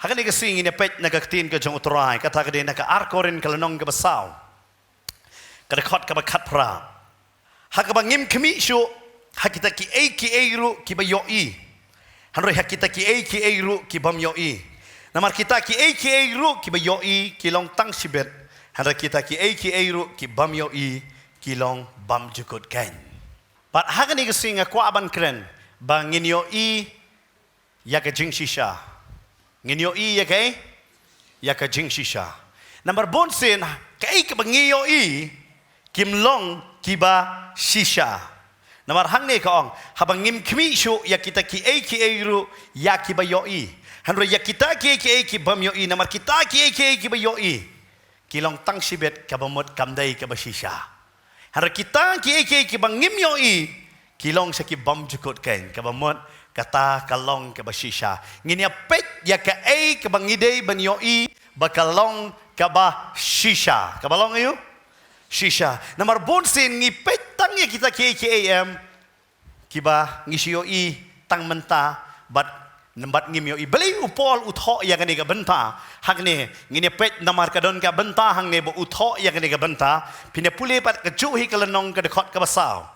Hakan ni kasing ini pet nagaktin ke jong uturai kata kadin naga arkorin kalanong ke basau kadakot ke bakat pra hakabangim kemi syu hakita ki ru ki bayoi hanroi hakita ki ru ki bam yoi namar kita ki ru ki bayoi ki long tang sibet hanroi kita ki ru ki bam yoi ki long bam jukut kain pat hakan ni kasing akwa aban kren bangin yoi ya ke jing shisha nginyo ya ka jing shisha number bonsin kai ka bangiyo kimlong kiba shisha number hang ne ka ong habang ngim kmi shu ya kita ki ru ya ki ba yo hanro ya kita ki bam yo number kita ki ba yo kilong tang sibet ka bamot kamdai ka ba shisha hanro kita ki bang ngim yo kilong sa ki bam jukot kain ka bamot kata kalong ke bashisha nginya pet ya ka ke bangidei banyoi bakalong ka ba shisha kabalong ayo shisha namar bonsin ngi pet tang ya kita KKAM kiba ngisioi tang menta bat nembat ngimyoi beli upol utho ya kani ka benta hakne nginya pet namar kadon ka benta hang ne bo utho ya kani ka benta pine pule pat ka juhi kalanong ka dekot ka basau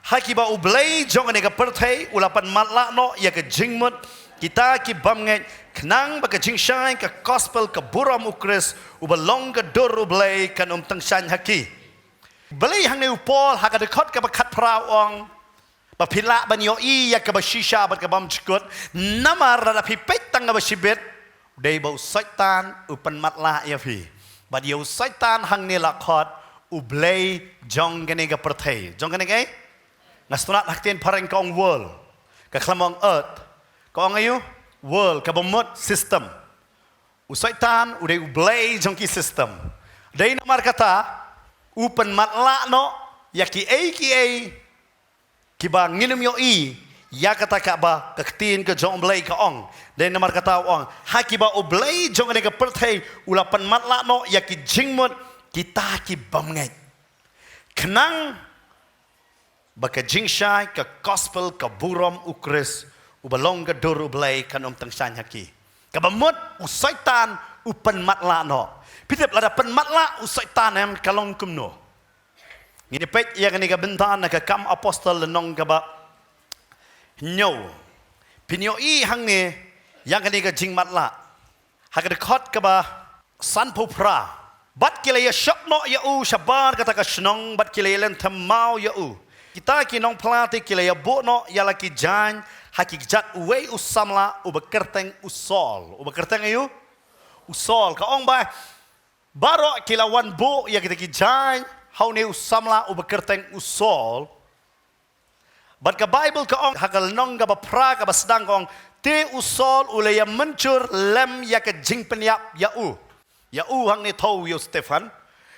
hakiba ublay jong anega perthai ulapan matla no ya ke jingmut kita ki bamngai knang ba ke jingshai ka gospel ka buram ukres ubalong ka dur ublay kan tang shan haki blay hang ne upol haka de khot ka ba khat praong ba phila ban yo ya ka ba shisha ba ka bam chkut namar ra phi pet tang ba sibet dei ba saitan upan matla ya phi ba yo saitan hang ne la khot ublay jong anega perthai jong anega Nastunat haktin parang kong world, kaklamong earth, kong ayo world kabamot system. Usaitan udah ublay jongki system. Dari namar kata upan matla no ya ki kiba nginum yo ya kata kaba kaktin ke jong ublay ka ong. Dari namar kata ong hakiba ublay jong ne ka perthai ulapan matla no ya ki jingmut kita ki bamngai. Kenang baka jingshai ka gospel ka buram ukres ubalong ka dur ublay kan tang shan haki kabamot usaitan upan matla no pitep lada pen matla usaitan em kalong kumno ngini pet ya kani ka bentan na ka kam apostol lenong ka ba nyo pinyo hang ne yang kani ka jing matla haka de khot ka ba san popra bat kilaya shop no ya shabar kata ka shnong bat kilaya len thamau ya kita kinong pelati kilaya bo no ya laki jan hakik jat uwe usamla ubekerteng usol ubekerteng ayu usol ka ong ba baro kilawan bo ya kita ki jan hau ne usamla ubekerteng usol bat ka bible ka ong hakal nong ga ba pra ka ba sedang kong te usol ulaya mencur lem ya ke jing penyap ya hang ne thau yo Stefan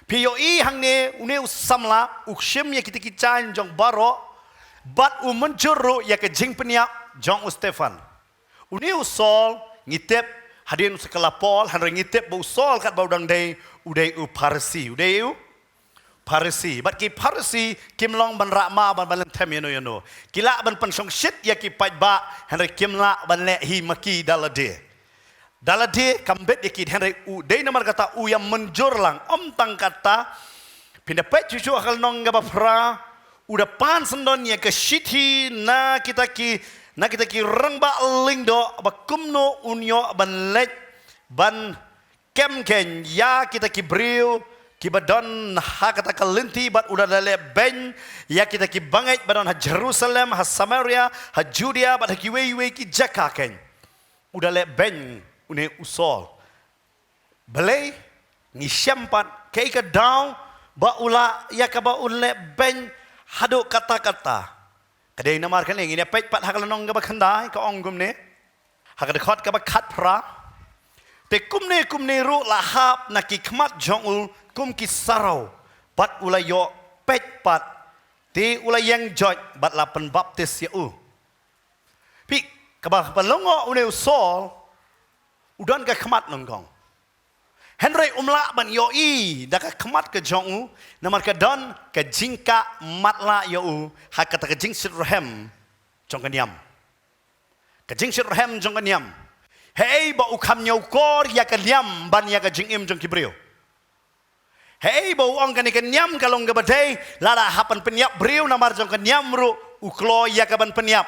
Pio hang ne une usamla ukshim ya kita kican jong baro bat mencuru ya ke jing peniap jong Stefan une usol ngitep hadin sekala pol han ngitep bu usol kat baudang dei udai parsi udai parsi bat ki parsi kimlong ban rakma ban ban them yano kila ban pensong shit ya ki pai ba han kimla ban le hi maki dalade Dalade kambet ikit Henry dei namar kata yang menjur lang tang kata pindapet cucu akal nong gaba pra udah pan sendon ya ke shiti na kita ki rengba lingdo ba kumno unyo ban lek ban kemken ya kita ki briu ki badon ha kata kalinti bat udah lele ben ya kita ki bangai badon ha Jerusalem ha Samaria ha Judea bat ha ki wei ki jakaken udah le ben une usol belai ni syampat kai ka daw ba ula ya ka ba ulle ben hadu kata-kata kadai namar kan ngini pet pat hakalanong ka ba khandai ka ong gumne hakad khot ka ba khat pra te kumne ru lahap naki khmat jongul kum ki sarau bat ula yo pet pat te ula yang joj bat la pen baptis ya pi ka ba palongo une usol udan ka khmat nongkong Henry umla ban yoi dah kemat ke jongu namar ke don ke jingka matla yo hak kata ke jing sirhem jong kenyam ke jing sirhem jong kenyam hei ba ukam nyau kor ya kenyam ban ya ke jingim jong kibrio hei ba uang kan kenyam kalong ke badai lada hapan penyap brio namar jong kenyam ru uklo ya ke ban penyap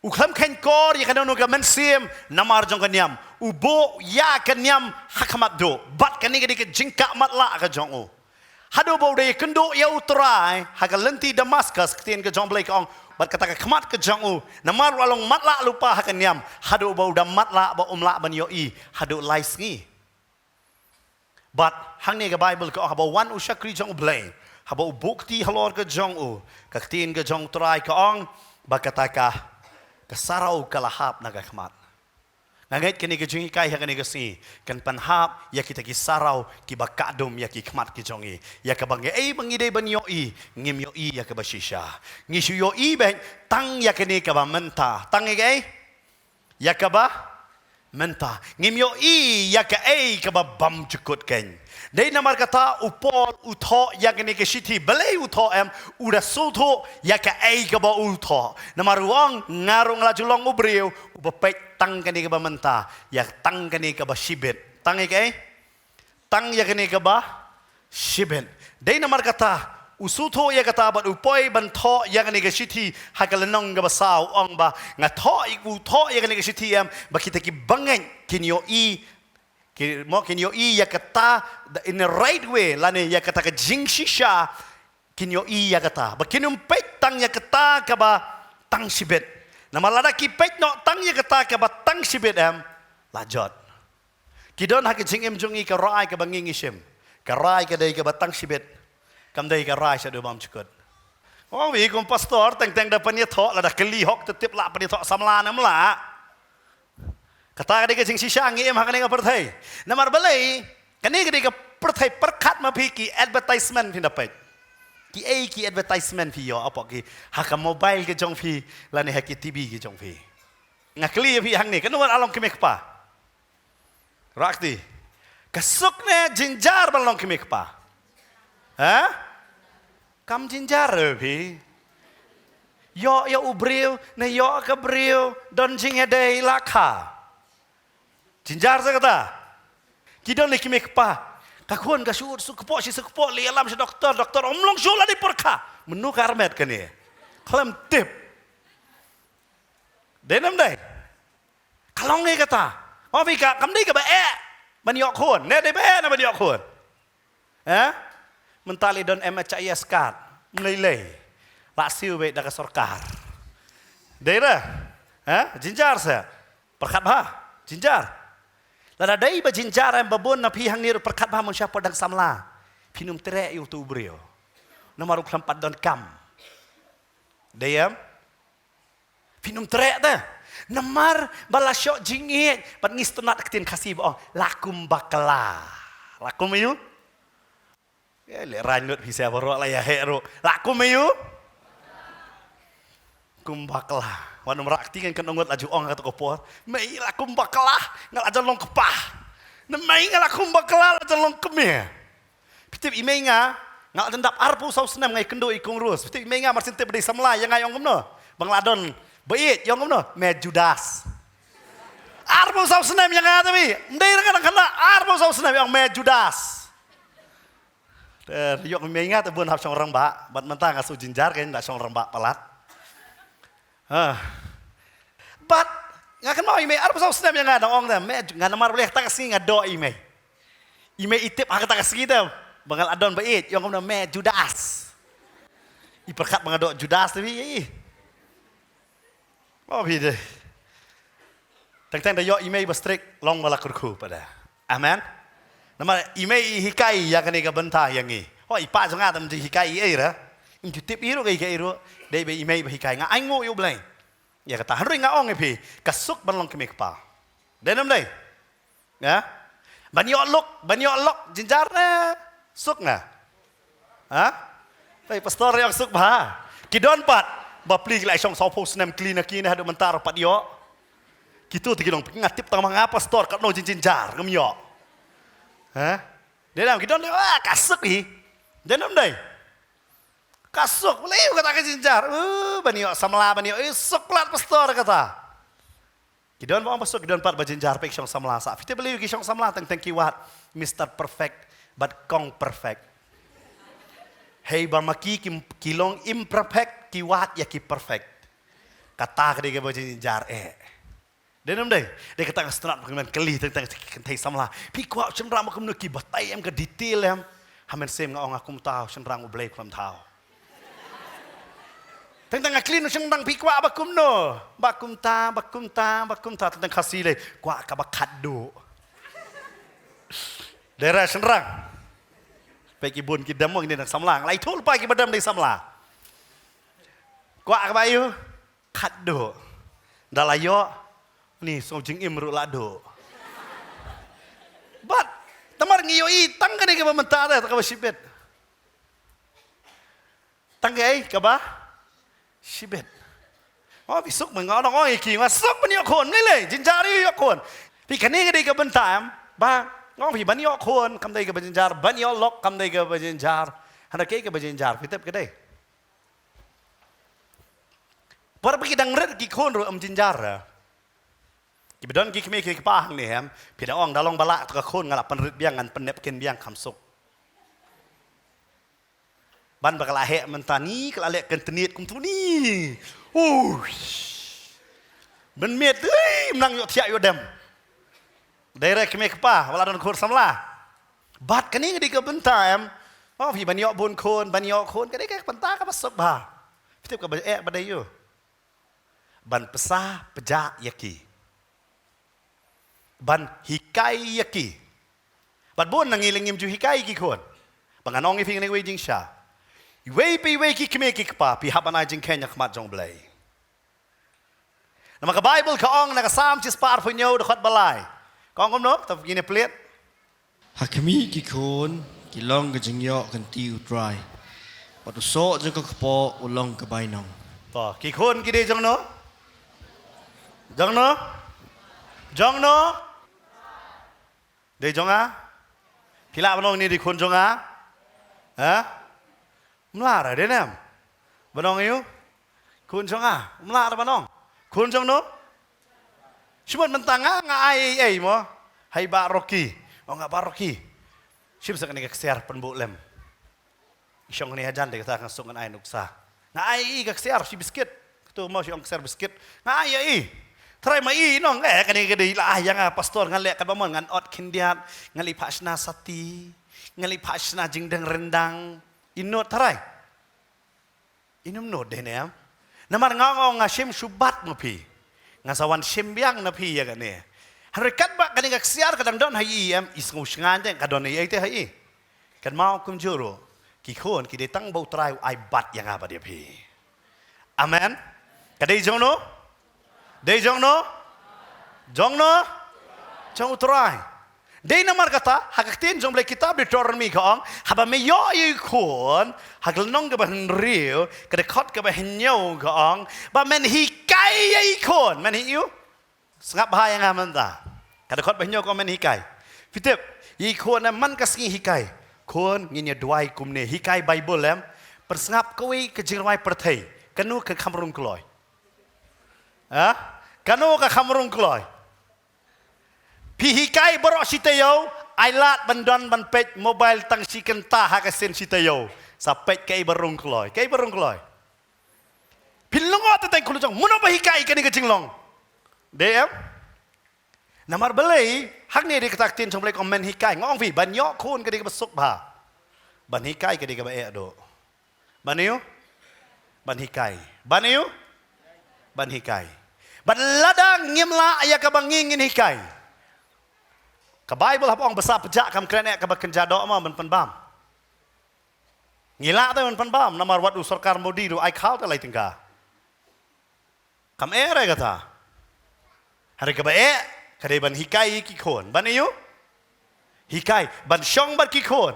ukam ken kor ya kan ke mensim namar jong kenyam ubo ya kenyam hakamat do bat kan ke jingka matla ke jongu hado bau de kendo ya utrai hakal lenti Damaskus ketien ke jong blai kong bat kata kemat ke jongu namar walong matla lupa hakanyam hado bau da matla ba umla ban yoi hado laisngi bat hang ne ke Bible ko habo wan usakri jong blai habo bukti halor ke jongu ketien ke jong trai kong ba kata kesarau kalahap naga kemat ngait kini ke jungi kai hakani ke si kan panhap ya kita ki sarau ki bakadum ya ki kemat ki jongi ya ka bange bangide ban yoi ngim yoi ya ka bashisha ngishu yoi ben tang ya kini ka ba menta tang ge ya ka ba menta ngim yoi ya ka ba bam jukut ken dei namar kata upol utho ya kini ke siti belai utho udah sultho ya ka ba utho namar wang ngarung la julong ubriu ubepek tang kini ke ba menta ya tang kini ke ba shibet tang ge tang ya kini ke ba shibet dei namar kata usutho ya kata bat upoi ban tho ya kini ke siti hakalenong ke ba sau ong ba ngatho iku tho ya kini ke siti ba kita ki bangen kinyo Mungkin yoi ya kata in the right way lani ya kata ke jing shisha kin yoi ya kata bakinum pet tang ya kata ke ba tang sibet nama lada ki pet no tang ya kata ke ba tang sibet lajot kidon hak jing jungi ke rai ke banging isim ke rai ke dai ke ba tang sibet kam dai ke rai sa do bam chukut oh wi kum pastor teng da pania tho lada keli hok tetip la pania tho samla nam la kata ke jing shisha ngi hakane ka perthai namar balai kani ke perthai perkat ma phi ki advertisement phi dapat ki advertisement phi yo apa ki hak mobile ke jong phi lani hak TV ke jong phi ngakli phi hang ni kan along ki mekpa rakti kasuk ne jinjar balong ki mekpa ha kam jinjar phi yo ubriu ne yo ka briu don jing dei lakha jinjar saya kata kidon leki mekpa kakuan kasur sukpo li alam si doktor omlong sula di perka menu karmet kan ni kelam tip denam dai kalong ni kata oh vika kam ni ke ba ban yok khun ne dai ba na ban yok khun mentali don MHIS card melei la siu be da sarkar daerah jinjar saya perkat ba jinjar lada dai ba jinjar babon na pi hang ni perkat ba mon sya podang samla pinum tere yu tu brio namaru klampat don kam dayam pinum tere ta namar bala syok jingit pat ngistunat ketin kasih ba lakum bakala lakum yu le ranut pi sia baro la ya hero lakum yu kum bakala wan merakti kan ongot laju ong kata kopor mai lakum bakala ngal aja long kepah na mai ngal lakum bakala aja long kemeh pitip imenga ngal tendap arpu sau senam ngai kendo ikung rus pitip imenga marsin te bedi samla yang ngai ong no bang ladon beit yang ong no me judas arpu sau senam yang ngai tapi ndai kan kana arpu sau senam yang me judas yok imenga te bun hap song orang ba bat mentang asu jinjar kan dak song orang ba palat but ngakan mau ime arpa sau senam yang ada ong me ngana mar boleh tak kasi ngado ime itip hak tak kasi tam bangal adon bait yang ngomna me judas iperkat mangado judas tapi oh bide tang da yo ime bastrik long malakurku pada amen nama ime hikai ya kani ka benta yang ni oh ipa jonga tam ji hikai ra intu tip iro kai iro dei be ime ba hikai nga aingo yo blai ya kata hanrui nga ong epi kasuk banlong kemekpa denam dai ya banyo lok jinjar na suk na tai pastor yang suk ba kidon pat ba pli lai song sau pos nem clean aki na hadu mentar pat yo kitu ti kidong ngatip tang mga pastor kat no jinjar ngam yo Hả? Để làm cái đó cả sức đi. Đến hôm đây. Cả sức lấy kata cái jinjar. Banyak samla banyak soklat pastor kata. Kidon bang pastor kidon pat bajinjar pek syong samla sa. Kita beli ki syong samla teng kiwat Mr. Perfect but kong perfect. Hey bamaki kilong imperfect kiwat ya ki perfect. Kata ke dia bajinjar Đến hôm đây, đây cái tăng strat của mình cái ly tăng thấy xong là,พี่กว่าฉันรำมาคุมนึกกี่บทไตเอ็มก็ดีเทลเลยฮะมันเซมงอาคุมตาวฉันรำอุเบลความเท้าตั้งคลีนฉันรำพี่กว่าบักคุมโนบักคุมตาตั้งคาซีเลยกว่ากับบักขัดดูเดี๋ยวฉันรำไปกี่บุญกี่ดำมั่งนี่นักสำลังไล่ทุลไปกี่บัดดำในสำลังกว่ากับไปอยู่ขัดดูดาลายอนี่ส่งจริงอิมรุลาโดบัดตำรวจงี้อยู่ตั้งกันเองกับมันตาได้ตั้งกับชิบเบ็ดตั้งไงกับชิบเบ็ดอ๋อพี่สุกมึงเอาน้องอ้อยกี่ว่าสุกมันยกคนนี่เลยจินจารียกคนพี่คันนี้ก็ได้กับมันตามบ้างน้องพี่บันยกคนคำใดกับจินจาร์บันยกล็อกคำใดกับจินจาร์ฮันนักเก๋กับจินจาร์พี่เต็บก็ได้พอเราไปกินดังเร็ดกี่คนรู้จินจาร์กิบดอนกิขมีกิป้าหังนี่ฮะพี่ดองดาลองบละตะโคนงาลับปนรึเบียงกันปนเนบกินเบียงคำสุกบันบักลาเหมันตานี้กลาเละกันตนีดกุมทุนี่โอ้ยมันเมียดเอ้ยมันนั่งอยู่เที่ยวอยู่เดิมได้เลยกิมีป้าเวลาโดนโคนสำลาบัดกันนี้ก็ดีกับบันตาเอ็มอ๋อพี่บันยอบนโคนบันยอโคนก็ได้แค่บันตากับผสมบ่าพี่เทียบกับบันบันได้อยู่บันภาษาปะยากีบันฮิกายยากีบัดบุญนั่งยิงยิมจูฮิกายกี่คนบางอันน้องอีพิงในเวจิงชาเวปีเวกี่ขมีกี่ป้าพี่ฮับอันไหนจิงแค่ยักมาจงเบลย์นั่นมันก็ไบเบิลข้องนั่นก็สามชิสปาร์ฟิโยดขัดบลายข้องคำนบแต่กินเปลี่ยนหากมีกี่คนกี่ลองก็จึงยอกันติวดรายปัตุโซจึงก็ขปออุลองกับใบนองต่อกี่คนกี่เดจังโนจังโนเดจงอ่ะพี่ลาบน้องนี่ดิคนจงอ่ะฮะมึงลาอะไรเดนเนี่ยบ้านน้องอยู่คนจงอ่ะมึงลาอะไรบ้านน้องคนจงโนชิบมันตั้งอ่ะง่ายมั้งให้บารอกีอ๋องะบารอกีชิบสักนี่ก็เสียร์เป็นบุเลมช่องนี้อาจารย์เด็กท่ากันส่งกันไอ้นุกซาง่ายก็เสียร์ชิบิสกิตตัวมั่วช่องเสียร์บิสกิตง่ายทรายมาน้องกันนี่ก็ดีlah yang pastor ngalek kan bamon ngan ot kindiat ngali pasna sati ngali pasna jingdang rendang inot tray inum not deh ne namar ngong ngasem subat mapi ngasawan sembiang napi ya kan ne harikat ba kan ngak siar kadang don hai isngu sngan te kadon ai te hai kan mau kum juro ki khon ki de tang bau trai ai bat yang apa dia pi amen kadai jono Dei jong no, jong utrai. Dei namar kata, hakatin jong boleh kitab Deuteronomy kaong, haba me yo ikon, hakal nong ke bahan riu, kedekot ke bahan nyau kaong, ba men hikai ikon, men hiu, sengap bahaya ngaman ta, kedekot bahan nyau kaong men hikai. Fitip, ikon man kasih hikai, kon nginya duai kumne hikai Bible lem, persengap kowe kejirwai perthai, kanu ke kamrung kloy. Kanu ka kamrung kloy. Pihikai borok sitayo, ailat bandon ban pej mobile tang si kenta hakasen sitayo. Sa pej kai barung kloy. Pilungot tatay kulujong, muno pahikai kani kecing Dem. Namar belai, hak ni dikataktin sampai komen hikai. Ngong fi banyok kun kadi besuk bah. Ban hikai kadi ka bae do. Baniu? Ban hikai. Baniu? Ban hikai. Ban ladang ngimla ayah ka bangingin hikai. Ka Bible hapong besar pejak kam krenek ka baken jadok ma ban penbam. Ngila tu ban penbam namar wat usarkar modi do ai khau ta lai tingka. Kam ere kata. Hari ka bae kadai ban hikai ki khon. Ban iu? Hikai ban syong ban ki khon.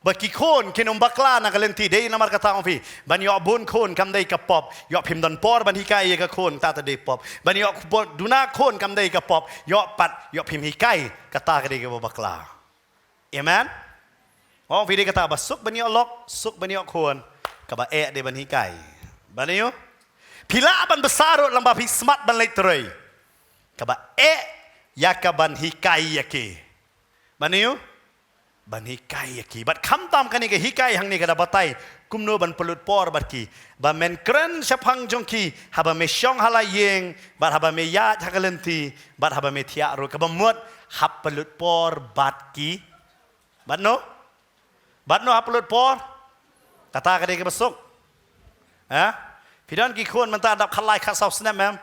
bagi kon kinum bakla na kalenti dei namar kata on fi ban yo bun kon kam dei ka pop yo phim don por ban hikai ka kon ta dei pop ban yo duna kon kam dei ka pop yo pat yo phim hikai kata ka dei ka bakla amen oh fi dei kata basuk ban yo lok suk ban yo kon ka ba dei ban hikai ban yo pila ban besarut lamba fi smart ban lek terei ka ba ya ka ban hikai yake ban yo ban hikai yaki bat kham tam kani ke hikai hang ni kada batai kumno ban pelut por bat ki ba men kren sapang jongki haba me syong hala yeng bat haba me ya hakalenti bat haba me thia ro ka ba mut hab pelut por bat ki bat no hab pelut por kata ka de ke besok pidan ki khon man ta dap khalai khat sau snap mem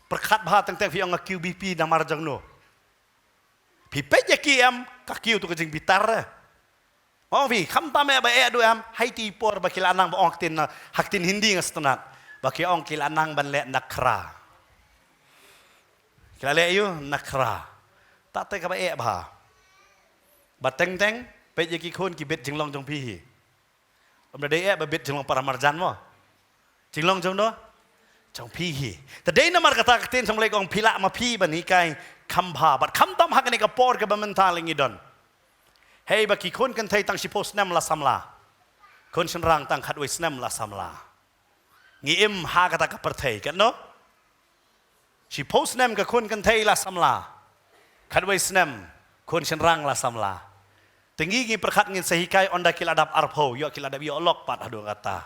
perkhat bha teng teng fi ong QBP namar jang no pi pet yaki am kakiu tu kejing bitar oh vi kham ta me ba do am haiti por ba kilanang ba ong tin hak tin hindi ngastenat ba ki ong kilanang ban le nakra kilale yu nakra ta te ka ba ba ba teng teng pet yaki khon ki bet jinglong jong pi om de ba bet jinglong para marjan mo jinglong jong no jong pi hi ta de namar kata tin song le ong pila ma pi ban ni kai kham bha bat kham tam hak ni ka por ka ba mental ngi don hey baki kon kan thai tang si post nam la samla kon sen rang tang khat wei snam la samla ngi im ha ka ta ka per thai kan no si post nam ka kon kan thai la samla khat wei snam kon sen rang la samla tengi ngi per khat ngin sahi kai onda kil adap arpho yo kil adap yo lok pat adu kata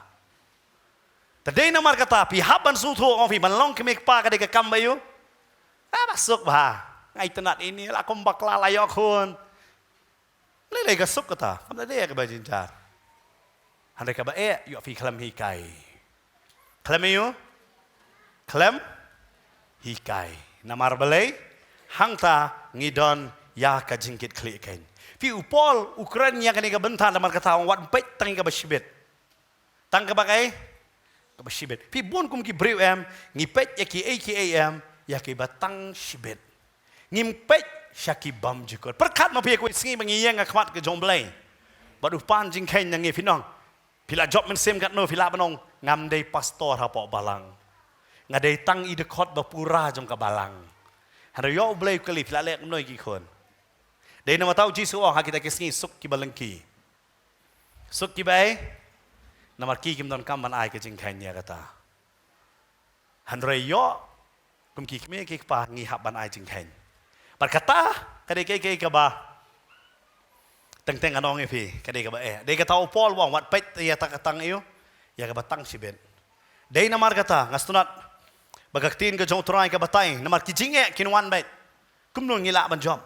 tadai namar kata pi haban su tho ofi ban long kemek pa ka de ka kam bayu masuk bah ngai tenat ini la kom bakla la yo kon le ka suk kata kam de ka ba jinjar hande ka ba yo fi klam hi kai klam yo klam hi kai namar balai hangta ngidon ya ka jingkit klik kain fi upol Ukraina ka ni ka bentan namar kata wat pet tang ka ba shibet tang ka ba kai ka ba shibet fi bon kum ki breu am ngi pet ya ki AKAM ya ki batang shibet ngimpet syaki bam jikot perkat ma pia ko singi mangiyang akhmat ke jomblai badu pan jing khain nang finong pila job men sem kat no pila banong ngam dei pastor ha po balang ngadei tang ide khot ba pura jong ka balang hara yo blai kali pila lek noi ki khon dei na matau jisu ha kita ke singi suk ki balangki suk ki bai namar ki kim don kam man ai ke jing khain ya kata hanre yo kum ki kme ki pa ngi hab ban ai jing khain berkata kadai kai ka ba teng teng anong e pi kadai ka ba dei kata opol wang wat pet ya ta katang iyo ya ka batang si ben dei namar kata ngastunat bagaktin ka jong trai ka batai namar ki jinge kinwan bet kumno ngila ban job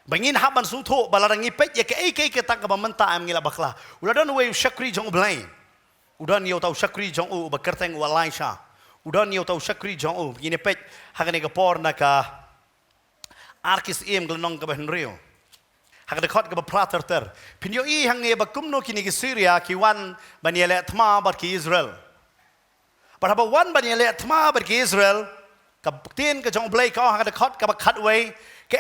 bangin haban su tho balarang ipet ya kai ka ta ka ba menta am ngila bakla uladon we shakri jong blai udan yo tau shakri jong u bakarteng walaisha udan yo tau shakri jong u ngine pet hakane ka por na ka arkis em glenong ka henrio hak de khot ka prater ter pinyo I hang ne ba kumno kini ki Syria ki wan baniele thma bar ki Israel par haba wan baniele thma bar ki Israel ka tin ka jong blai ka hak de khot ka ba khat wei ka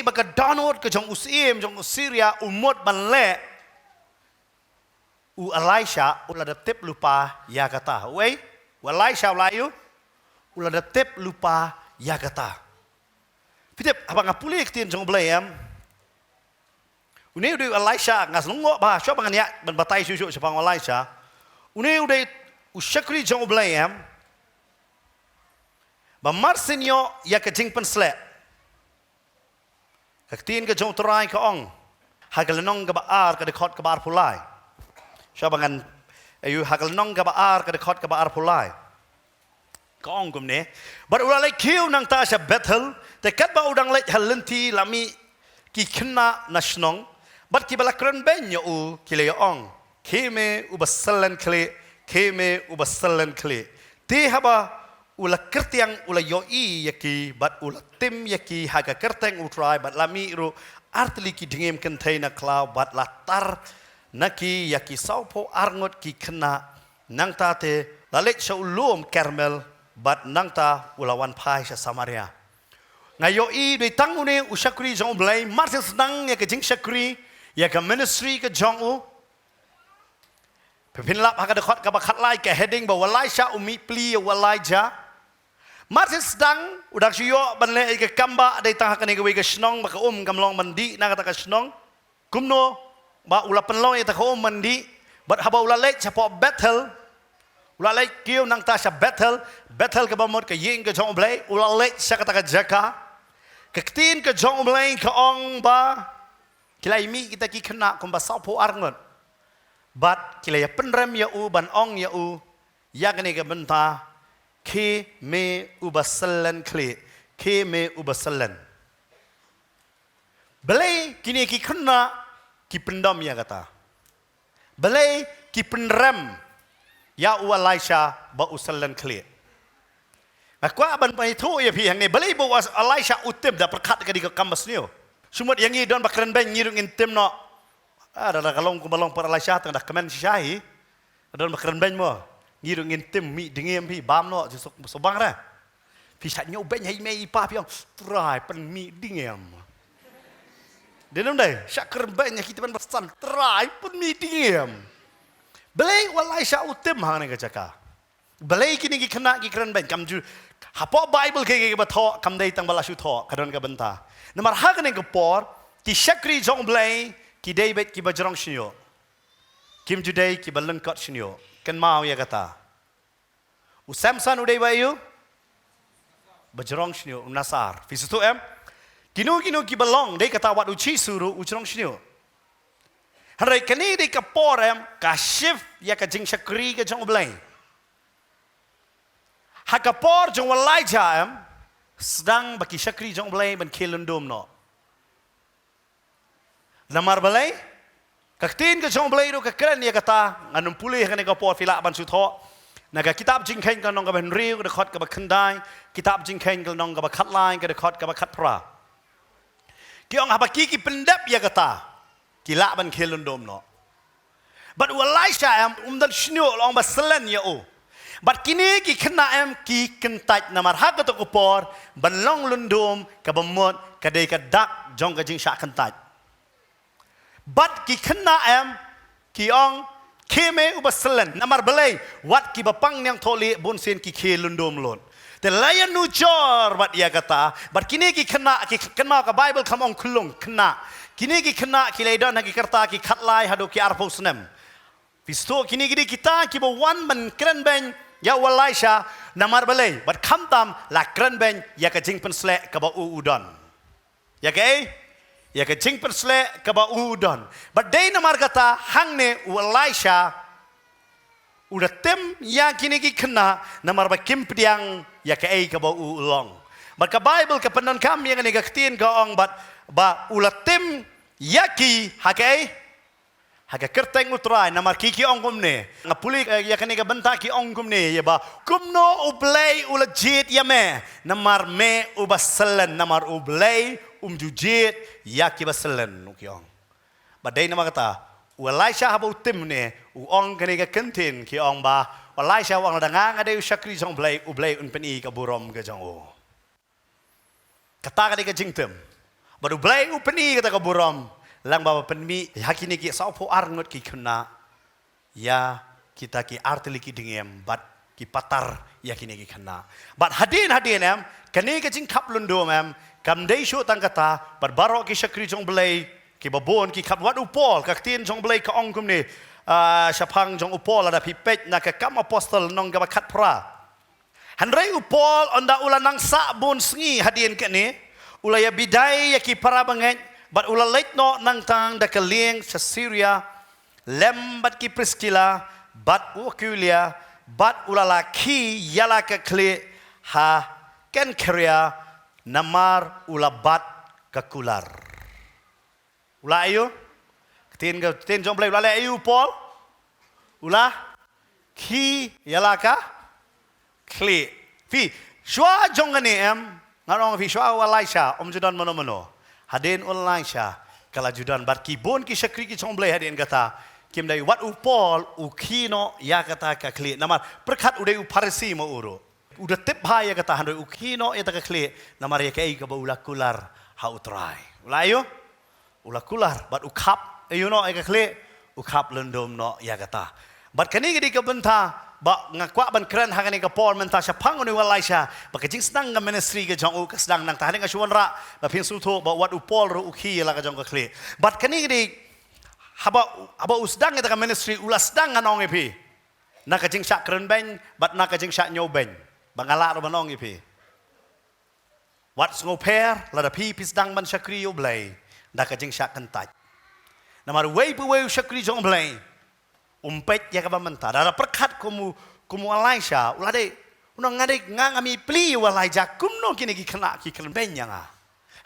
ba ka download ka jong usiem jong Syria umot ban le u Elisha ula de tip lupa ya kata wei Elisha layu ula de tip lupa ya kata Pitip abang apuli ketien jong belayam. Uni udah Elisha ngas nunggu bah siapa bangan ya ban batai susu sepang Elisha. Uni udah usyakri jong belayam. Ba marsinyo ya ke jing pensle. Ketien ke jong terai ke ong. Hagelenong ke baar ke dekot ke baar pulai. Siapa bangan ayu hagelenong ke baar ke dekot ke baar pulai. Ke ong kum ne. Bar ulah lek kiu nang ta sya Bethel. Tekat ba udang lek halenti lami ki kena nasnong bat ki balakran benyo u kile ong keme u basalan kle keme u basalan kle te haba ula kertiang ula yoi yaki bat ula tim yaki haga kerteng u try bat lami ru artli ki dingem container cloud bat latar naki yaki saupo arngot ki kena nang ta te lalek sya ulum Carmel bat nang ta ulawan pai sya Samaria ngayo I de tangune usyakri jong blai marse senang ya ke jing syakri ya ke ministry ke jong u pepin lap hak dekot ke bakat lai ke heading ba walai sha umi pli walai ja Martin sedang udah siyo banle ke kamba ada tang hak ni ke snong ba ke kamlong mandi na kata ke snong kumno ba ula penlong ya ta ko mandi bat haba ula lek chapo battle ula lek kiu nang ta sha battle ke ba mot ke ying ke jong blai ula lek sha kata ke jaka ke tin ke jong blai ke ong ba kilai mi kita ki kena kum ba sapo arngot bat kilai penrem ya u ban ong ya u ya kene ke benta ke me ubasalan kle ke me ubasalan belai kini ki kena ki pendam ya kata belai ki penrem ya u alaisha ba usalan kle aku aban pai thu ya pi hang ni belai ba alaisha utem da perkat ke di kambas ni sumut yang ni don bakran ben ngirung intem no ada kalong kumalong para alaisha tang dah kemen syahi don bakran ben mo ngirung intem mi dengem pi bam no jusuk sobang ra pi sat nyo ben hai mei pa pi try pen mi dengem denam dai syak keren ben kita ben pesan try pen mi dengem belai alaisha utem hang ni kacaka belai kini ki kena ki keren ben kam ju hapo bible ke ba tho kam dai tang bala shu tho kadon ka benta namar ha kene ke por ki shakri jong belai ki david ki bajrong shinyo kim judai ki balun kot shinyo kan mau ya kata u samson udai bayu bajrong shinyo nasar fi situ em kinu ki balong dai kata wat u chi suru u jrong shinyo harai kani dai ka por em ka shift ya ka jing shakri ke jong belai hakapor jong walai jam sedang baki syakri jong belai ban kelundum no namar belai kaktin ke jong belai do ka keren ya kata nganum pulih kan ka por filak ban sutho naga kitab jingkhen ka nong ka ban riu ka khot ka ba khandai kitab jingkhen ka nong ka ba khat lai ka khot ka ba khat pra ki ong habaki ki pendap ya kata kila ban kelundum no but walai sha am dal shnu long ba selen ya o But kini ki kena em ki kentaj namar hak to kupor banlong lundum ka bamot ka dei ka dak jong ka jing syak kentaj. But ki kena em ki ong keme ubaselen namar belai wat ki bapang yang tholi bun sen ki ke lundum lon. Te layan nu jor bat ia kata but kini ki kena ka Bible kam ong kulung kena. Kini ki kena ki leidon ki kerta ki khatlai hadu ki arpo senem. Pisto kini kita ki bawan man keren ben ya walaisha namar balai bat khamtam la kran ben ya ka jing pensle ka ba udon ya ka jing pensle ka ba udon bat dei namar kata hangne walaisha udah tem ya kini ki kena namar ba kim pdiang ya ka ba ulong bat ka bible ka penan kam yang ni ka tin ka ong bat ba ulatem yaki Haga kerteng utrai namar kiki ong kumne ngapuli ya kene ka benta ki ong kumne ya ba kumno ublay ulajit ya me namar me ubasalan namar ublay jujit ya ki basalan ki ong badai nama kata walaisha habu timne u ong kene ka kentin ki ong ba walaisha wang dangang ade syakri jong ublay unpeni ka burom ka jong o kata ka jingtem baru ublay upeni kata ka burom lang bapa penmi hakini ki saupo arngot ki kena ya kita ki artili ki dingem bat ki patar ya kini ki kena bat hadin em kani ke jing kap lundum em kam dei shu tang kata bat barok ki syakri jong belai ki babon ki kap wat upol ka tin jong belai ka ong kum ni syapang jong upol ada pipet na ka kam apostol nong ga kat pra hanrei upol onda ulanang sa bun sngi hadin ke ni ulaya bidai ya ki para banget But ula late no nang tang da kaling sa Syria lembat ki Priscilla bat Aquila bat ula laki yala ka kle ha ken Korea namar ula bat ka kular ula ayo tin jom play ula ayo Paul ula ki yala ka kle fi shwa jong ni em ngarong fi shwa walaisha judan mono Hadin online sya kala judan bar kibon ki syakri ki chomblai hadin kata kim dai wat upol ukino ya kata ka kli namar perkat udai uparisi mo uro udah tip hai ya kata handoi ukino ya ta ka kli namar ya kai ka ba ula kular ha utrai ulayo ula kular bat ukap you know ai ka khle u khap lendom no ya kata bat kani gidi ka benta ba ngakwa ban kran hangani ka Paul menta sha phang ni walai sha ba ka jing sedang ga ministry ka jong u ka sedang nang ta ni ka chuan ra ba phin su tho ba wat u Paul ru u khi la ka jong ka khle bat kani gidi haba u sedang ka ministry ula sedang nganong e pi na ka jing sha kran ben bat na ka jing sha nyo ben ba ngala ro banong e pi wat ngo per la da pi sedang ban shakri u blai na ka jing sha kan tai na mar wei pu wei shakri jong blai umpet ya ka menta dara perkat kumu Elisha ulade unang ngadik ngami pli Elijah kumno kini ki kena ki kren benya nga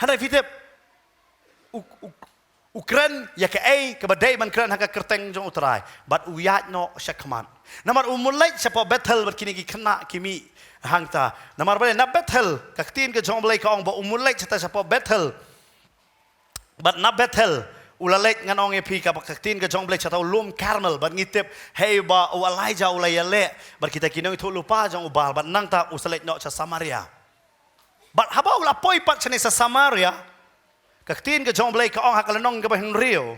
hana fitep ukren ya ka ai ka badai man kren haka kerteng jong utrai bat uyat no shakman namar umulai sapa battle bat kini ki kena kimi hangta namar bale na battle ka tin ka jong blai ka ong ba umulai chata sapa battle bat na battle ulalek nganong epi ka baktin ka jong blek chatau lum Carmel ban ngitep hey ba u Elijah ulayale bar kita kinong itu lupa jong ubal ban nang ta usalek no sa Samaria bat haba ula poi pat chane sa Samaria kaktin ka jong blek ka ong hakalanong ka bahin rio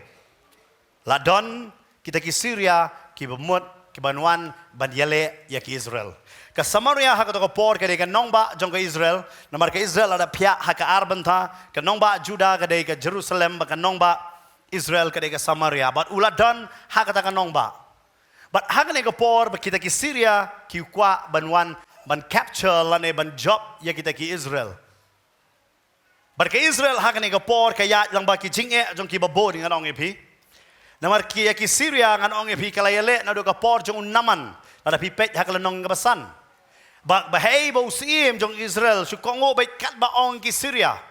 ladon kita ki Syria ki bamut ki banwan ban yale ya ki Israel ka Samaria haka to ko por ka de ka nong ba jong ka Israel namar ka Israel ada pihak haka arban ta ka nong ba Juda ka de ka Jerusalem ba ka nong ba Israel kadang Samaria, but uladan hak katakan nong ba, but hak kadang por, kita ki Syria, ki kwa banwan ban capture lane ban job ya kita ki Israel, but ke Israel hak kadang por kaya lang ba ki jinge jong ki babo dengan nong epi, namar ki ya ki Syria dengan nong epi kalayale nado ka por jong naman, ada pipet hak nong kabasan, but bahai bau sim jong Israel sukongo baik kat ba ong ki Syria.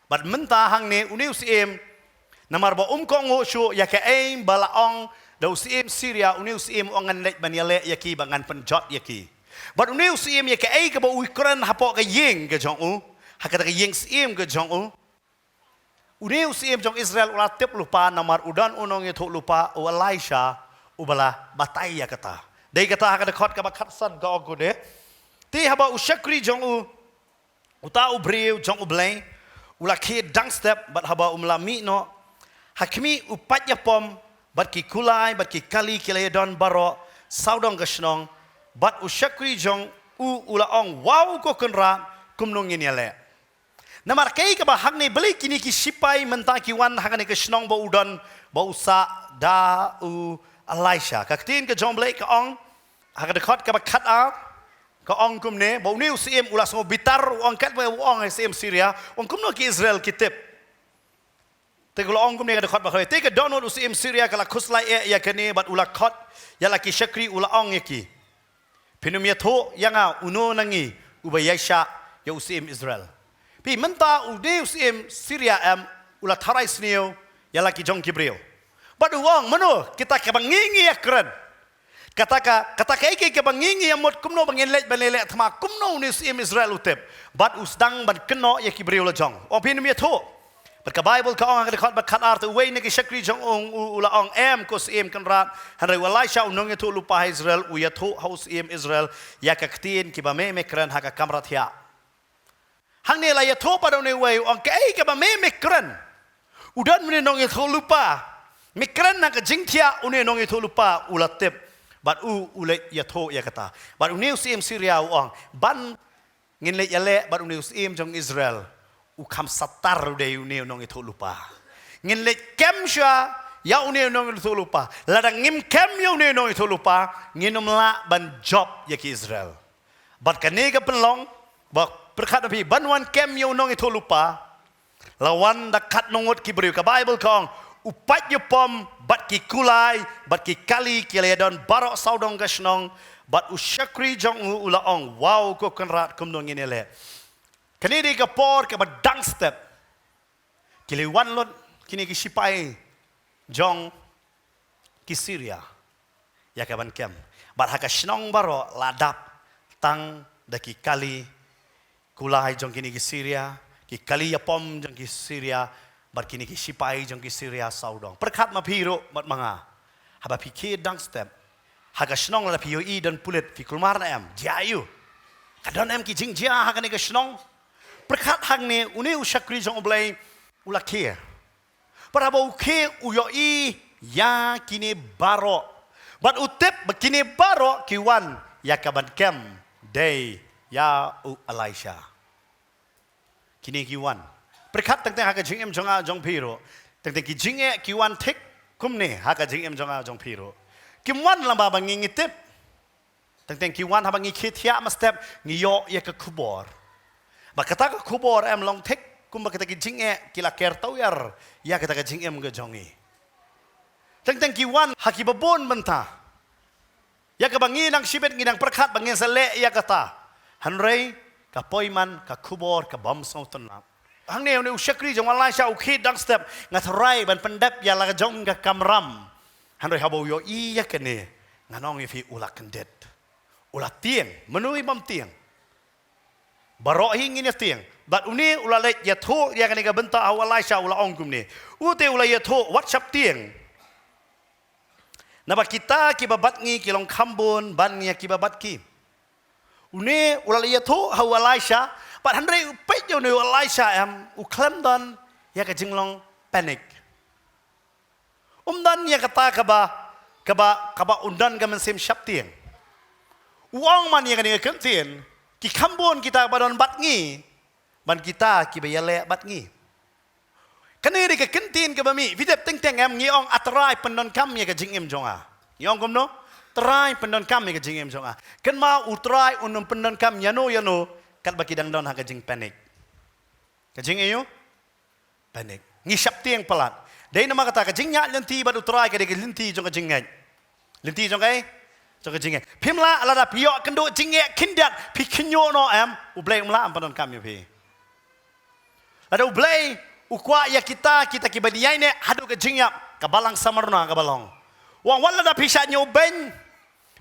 But menta hang ne uniu sim namar ba kongo shu ya ka aim balaong da sim Syria uniu sim ongan let baniale ya ki bangan penjot ya ki but uniu sim ya ka ai ka ba Ukraine hapo ka ying ka jong u hakata ka ying sim ka jong u uniu sim jong Israel ula tep lupa namar udan unong itu lupa u Elisha ubala batai ya kata dai kata hakata khot ka ba khatsan ka ogude ti haba ushakri jong u uta u briu jong u blai ula ki dang step bat haba umlami no hakmi upat pom bat ki kulai bat ki kali kilayadon baro saudong gasnong bat ushakri jong ula ong wow ko kenra kumnong iniale namar kai ka ba hakne beli kini ki sipai menta ki wan hakne gasnong ba udon ba usa da u Elisha kaktin ka jong blai ka ong hakade khot ka ba khat out ka ong kumne bau niu sim ulas ngo bitar ong kat ba ong sim Syria ong kumno ki Israel kitep te ko ong kumne ka khot ba khoi te ka donol sim Syria kala khuslai ya kane bat ula khot ya la ki shakri ula ong ki pinum ya tho yanga uno nangi ubayasha ya usim Israel pi menta u de usim Syria ula tharai snio ya la ki jong kibreo bat uang mano kita ka bangingi akran Kataka iki ke bangingi amot kumno banginlet banele thma kumno ni sim Israel utep bat usdang ban keno ya ki breu la jong opin mi tho but ka Bible ka ong ka ba khat art way ni ki shakri jong ong ula ong ko sim kan rat han re Elisha unong to lupa Israel u ya tho house im Israel ya ka ktin ki ba me kran ha ka kamrat ya hang ne la ya tho pa do ne way ong ka ai ka ba me kran udan mi nong ya tho lupa mikran na ka jingthia une nong ya tho lupa ulatep bat ule ya tho ya kata bat uniu sim Syria uang ban ngin le yale bat uniu sim jong Israel u kham satar de uniu nong itu lupa ngin le kemsha ya uniu nong itu lupa ladang ngim kem ya uniu nong itu lupa nginum la ban job ya ki Israel bat kane ka penlong bak perkat api banwan kem ya nong itu lupa lawan dakat nongot ki beriu ka Bible kong upat pom bat ki kulai bat ki kali kilayadon barok saudong gasnong bat ushakri jong ula ong wow ko kenrat kumnong inele kini di kapor ke badang step kili wan lot kini ki sipai jong ki Syria ya kaban kem bat haka snong baro ladap tang daki kali kulai jong kini ki Syria ki kali pom jong ki Syria bat kini ki sipai jong ki Syria saudong perkat ma piro mat manga haba pikir dang step haga snong la pio I dan pulet fi kulmar na em jayu kadon em ki jing jia haga ni ka snong perkat hang ne uni ushakri jong oblai ula kia para bau ke uyoi ya kini baro bat utip begini baro kiwan ya kaban kem day ya u Elisha kini kiwan berkat tentang hak jing em jonga jong piro tentang ki jing e kiwan tek kumne hak jing em jonga jong piro kiwan lamba bangi ngitip tentang kiwan habangi kitia mastep ngiyo ya ke kubor bakata ke kubor em long tek kum bakata ki jing e kila ker tawar ya kata jing em ge jongi tentang kiwan hakibabon mentah ya ke bangi nang sibet nginang berkat bangi sele ya kata hanrei ka poiman ka kubor ka bom sautanap hang ne ne usyakri jong Elisha ukid dang step ngatrai ban pendap ya la jong ka kamram hanrei habo yo iya kene nganong ifi ula kendet ula tieng menui bom tieng baro hingin ya tieng bat uni ula let ya thu ya kene ka benta Elisha ula ongkum ni ute ula ya thu whatsapp tieng naba kita kibabat ngi kilong kambun ban ngi kibabat ki uni ula ya thu Elisha pat handre upet yo ne Elisha am uklem dan ya ka jinglong panik dan ya kata kaba undan ka mensim syaptieng uang man ya ka ni kentien ki kambun kita badon bat ngi ban kita ki bayale bat ngi kene ri ka kentin ka bami videp teng teng am ngi ong atrai pendon kam ya ka jingem jonga yong kom no trai pendon kam ya ka jingem jonga ken ma utrai unum pendon kam yano kat baki dang don ha ka jing panik ka jing ayo panik ngi syapti yang pelat dai nama kata ka jing nya lenti bad utrai ka de lenti jong ka jing ngai lenti jong kai jong ka jing pimla ala da pio kendo jing kindat pi kinyo no am ublai mla am pendon kam yo pi ada ublai ukwa ya kita ki badiai ne hadu ke jingyap ka balang samarna ka balong wang wala da pisat nyo ben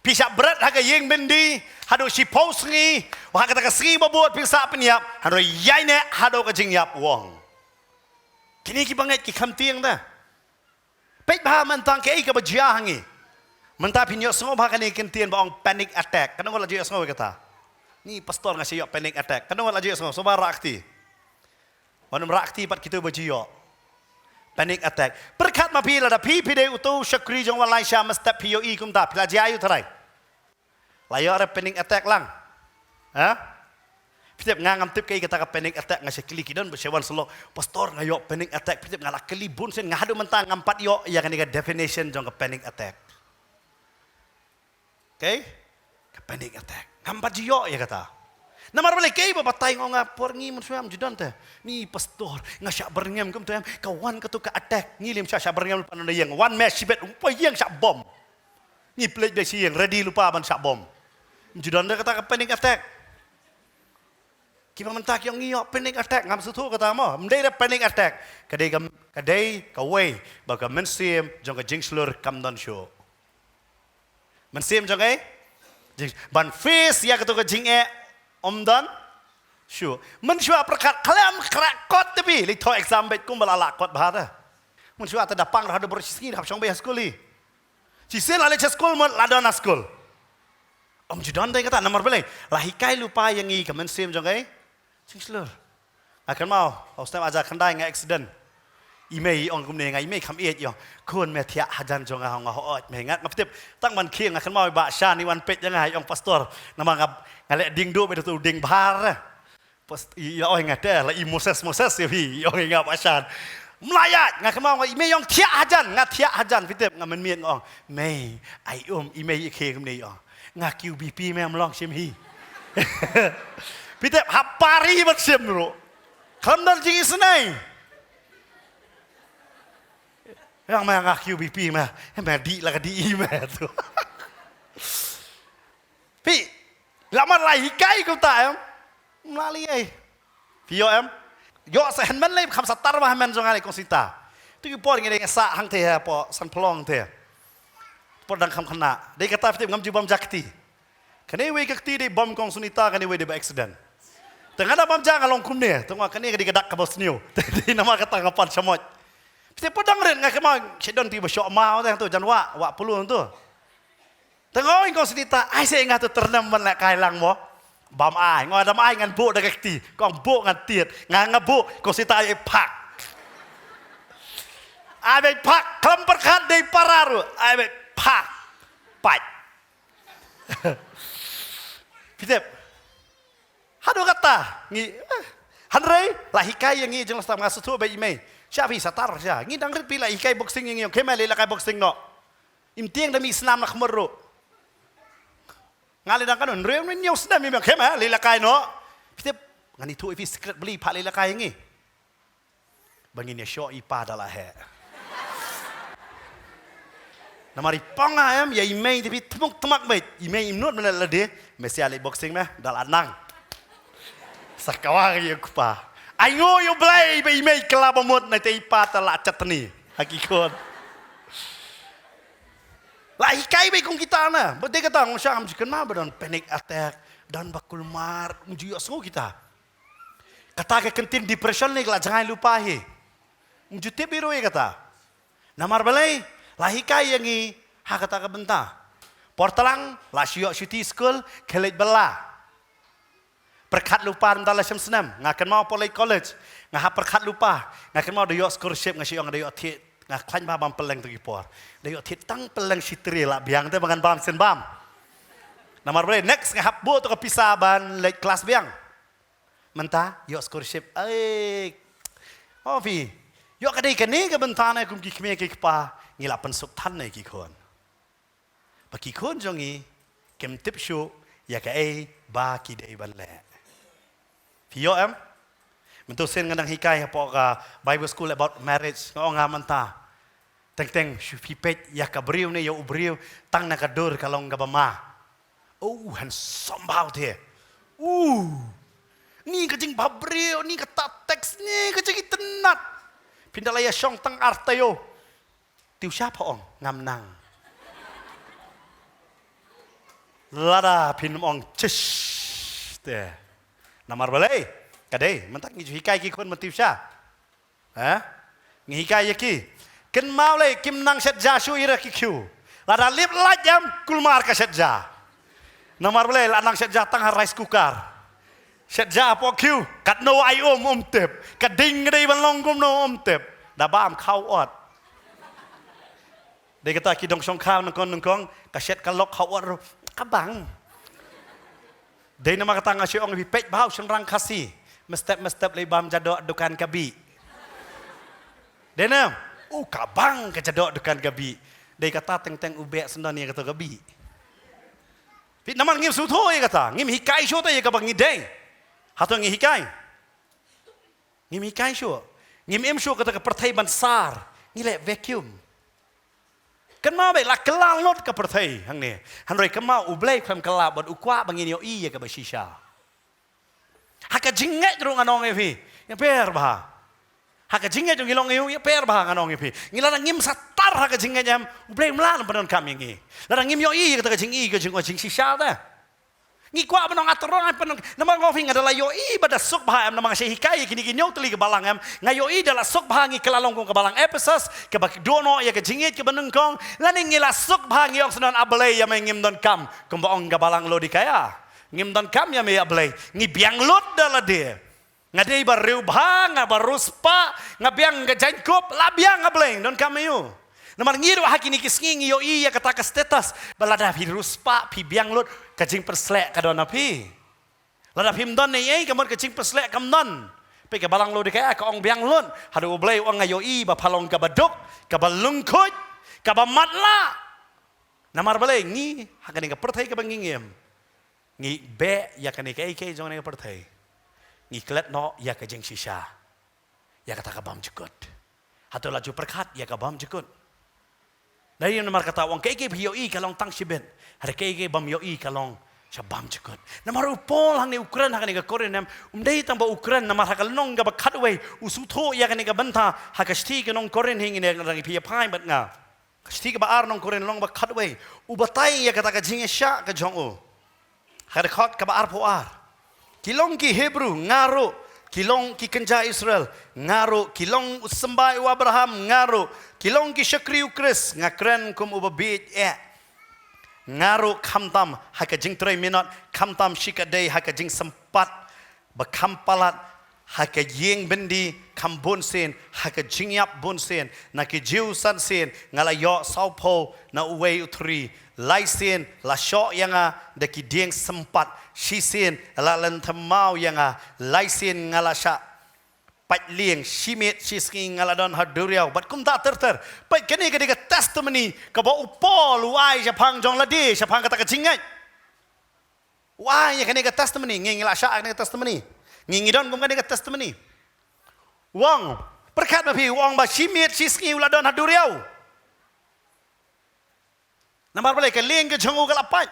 pisat berat haga yeng bendi hadu si pos ngi wa kata ka sri babot pisat penyap hadu yai ne hadu ke jingyap wang kini ki banget ki kamtiang da pet ba mentang ke ka bajia hangi menta pinyo songo ba kan kentien ba ong panic attack kan wala jio songo kata ni pastor ngasi yo panic attack kan wala jio songo so barakti wanum rakti pat kita bajio panic attack berkat ma pila da pi de utu syakri jong Elisha mestap pio i kum ta pila jayu tarai layo ada panic attack lang ha pitep ngangam tip kai kata ka panic attack ngase klik dan bersewan selo pastor ngayo panic attack pitep ngala kelibun sen ngadu mentang ngampat yo ya kan definition jong ka panic attack okay ka panic attack ngampat jiyo ya kata namar balik kay babatay ngo nga porngi mun suam judan te ni pastor nga sya berngem kum tem kawan katu ka attack ngilim sya berngem panon yang one match sibet umpa yang sya bom ni plate be si yang ready lupa ban sya bom judan kata ka panic attack kiba mentak yang ngiyo panic attack ngam sutu kata mo mendai panic attack kadai kawai baka mensim jong ka jingslur kam don show mensim jong ai ban face ya katu ka jing dan sure mensyua perkat kalam krakot tapi li to exam bet kum balala kot bahata mensyua ta dapang hadu bersisi hab chong be skuli si sen ale school mo ladona school judan dai kata nomor bele lahikai lupa yang i kamen sim jong ai singslur akan mau hostem aja kandai nga accident email ong kum ne nga email kam et yo kun me thia hajan jong nga ho me ngat maptip tang man khieng akan mau ba sha ni wan pet yang ai ong pastor nama ngale ding do betu ding bahar pas ya oi ngate la i moses ya pi oi ngap asan melayat ngak mau ime yong thia hajan pitep ngamen mien ong mei ai ime ke kum ni ong ngak qbp me amlong sim hi pitep hapari bat sim ro khamdal ji isnai yang ma ngak qbp ma di la ka di me tu pi lama lai kai kum ta em mali ai pio em yo sa hen man lai kham satar ma men jong ai konsita tu ki por ngi sa hang the po san plong the por dang kham khana dei kata fit ngam jubam jakti kane we kakti dei bom kong sunita kane we de ba accident tengah ada bom jang along kum ne tengah kane di gadak ka bos niu dei nama kata ngapan samot fit por dang ren ngakama chedon ti ba syok mau tu janwa wa pulu tu tengok kau sedita, ai saya ingat tu ternam mana kailang mo, bam ai, ngau adam ai ngan bu dah kekti, kau bu ngan tiat, ngan ngabu kau sedita ai pak, ai be pak kelam perkat dei pararu ai be pak pat Pitep hadu kata ngi hanrei la hikai yang ngi jeng stam ngasu tu be ime siapa satar sia ngi dang rit pila hikai boxing ngi kemale la kai boxing no im tieng da mi snam nak meru ngali dang kan reu ni nyos da mi kemale la kai no Pitep ngani tu ifi secret beli pak la kai ngi bangin ya show ipa dalah he namari ponga em ya ime tapi temak baik ime imnut mana lade mesti alih boxing meh dal anang sakawang ya kupa ai ngo yo blai be ime kelab mut na te ipa tala chatni hakikon la ikai be kong kita na bete kata ngong syam chicken ma badon panic attack dan bakul mar unju yo kita kata ke kentin depression ni la jangan lupa he unju te biro ye kata namar balai lahikai yang ni hakata ke benta. Portalang la syok syuti school kelet bela. Perkat lupa dalam lesson senam. Ngakan mau polai college. Ngah perkat lupa. Ngakan mau doyok scholarship ngasyong doyok tit. Ngah klan bam peleng tu kipor. Doyok tit tang peleng sitri lah biang tu bangan bam sen bam. Namar boleh next ngah bu tu kepisah ban late class biang. Menta yok scholarship. Oh fi. Yok kadai kene ke bentana kum ki kme ki pa. Ngila pensuk tan ni kikon. Bagi kon jongi kem tip show ya ka ba ki dei balle. Pio em. Mentu sen ngadang hikai apa ka Bible school about marriage ngong ngamanta. Teng pipet ya ka briu ni yo briu tang na ka dur kalong ka bama. Oh han sombau te. Ni ka jing babriu ni ka ta teks ni ka jing tenat. Pindalaya syong tang artayo. Tiu siapa ong ngam nang. Lada pin ong cish te. Namar balai kadai mentak ngi hikai ki kon matiu sia. Ngi hikai ki. Ken mau le kim nang set ja shu ira ki kyu. Lada lip lajam kulmar ka set ja. Namar balai la nang set ja tang rice cooker. Set ja po kyu kat no ai tep. Kat ding dei ban long gum no tep. Da bam khau ot. Dia kata kidong songkau nengkong kaset kalok khawar kabang. Dia nama kata ngasih orang lebih pek bau senrang kasih. Mestep lebam jadok dukan kabi. Dia nama, kabang ke jadok dukan kabi. Dia kata teng ubek sendan ni kata kabi. Nama ngim suto ya kata, ngim hikai show tu ya kabang ngideng. Hatong ngim hikai. Ngim hikai show. Ngim show kata ke pertai bansar. Ngilek vacuum. Kan mau baiklah kelal not ke pertai hang ni. Han roi kan mau ublai kwam kelab bot ukwa bangin yo i ya ke basisha. Haka jinget rung anong evi. Ya per bah. Haka jinget rung ilong ya per bah anong evi. Ngila ngim satar haka jinget jam ublai mlan panon kami ngi. La ngim yo i ke jing i ke jing sisha dah. Ngi kwa benong atorong panon nama ngofing adalah yo i bada sok bah am nama si hikai kini nyok teli ke balang am ngayo i adalah sok bah ngi kelalong kong ke balang Ephesus ke bak dono ya ke jingit ke benengkong laning ngila sok bah ngi yok senon ablay ya ngim don kam kembaong ke balang lo dikaya ngim don kam ya me ablay ngi biang lot dala dia ngadei baru bah ngabaruspa ngabiang ke jangkop labiang ablay don kam yo Namar ngiru hakini kisngi yo i ya kata ke status balada virus pa pi biang lot kajing perslek kadona pi. Lada pim don ni kamot kajing perslek kam non. Pe ke balang lo de ka ong biang lot hadu oblay ong ngayo i ba palong ka baduk ka balungkut ka bamatla. Namar balay ngi hakani ka perthai ka bangingem. Ngi be ya kani ka ke jong ni ka perthai. Ngi klet no ya kajing shisha. Ya kata ka bam jukut. Hatu laju perkat ya ka bam jukut. Dari yang namar kata orang keke yoi kalong tang sibet, hari keke bam yoi kalong sabam cekut. Namar upol hang ni Ukraine hang ni ke Korea nam, umdai tambah Ukraine namar hakal nong gaba cutaway usuto ya kan ni ke benta hakasti ke nong Korea hing ni orang ipi apai bet nga. Kasti ke baar nong Korea nong ba cutaway ubatai ya kata ke jingesha ke jongo. Hari kot ke baar poar. Kilong ki Hebrew ngaro. Kilong ki kenja Israel ngaro kilong sembah Abraham ngaro kilong ki syakri ukris ngakren kum ubabit ngaro kamtam haka jing 3 minut kamtam shikadai haka jing sempat bakampalat haka yeng bendi kam bon sen haka jingyap bon sen na ki jiu san sen ngala yo sao po na uwe utri lai sen la sho yanga de ki dieng sempat shi sen la lan thamau yanga lai sen ngala sha pat lieng shimit shiski ngala don haduriau bat kum ta ter pat kani ka testimony ka ba upo luai japang jong ladi japang kata ka jingai why kani ka testimony ngila sha kani ka testimony ngidon kum kani ka testimony wang berkat ma pi wang ba shimit shiski ula don haduriau namar balai ka lieng ka jongu ka lapat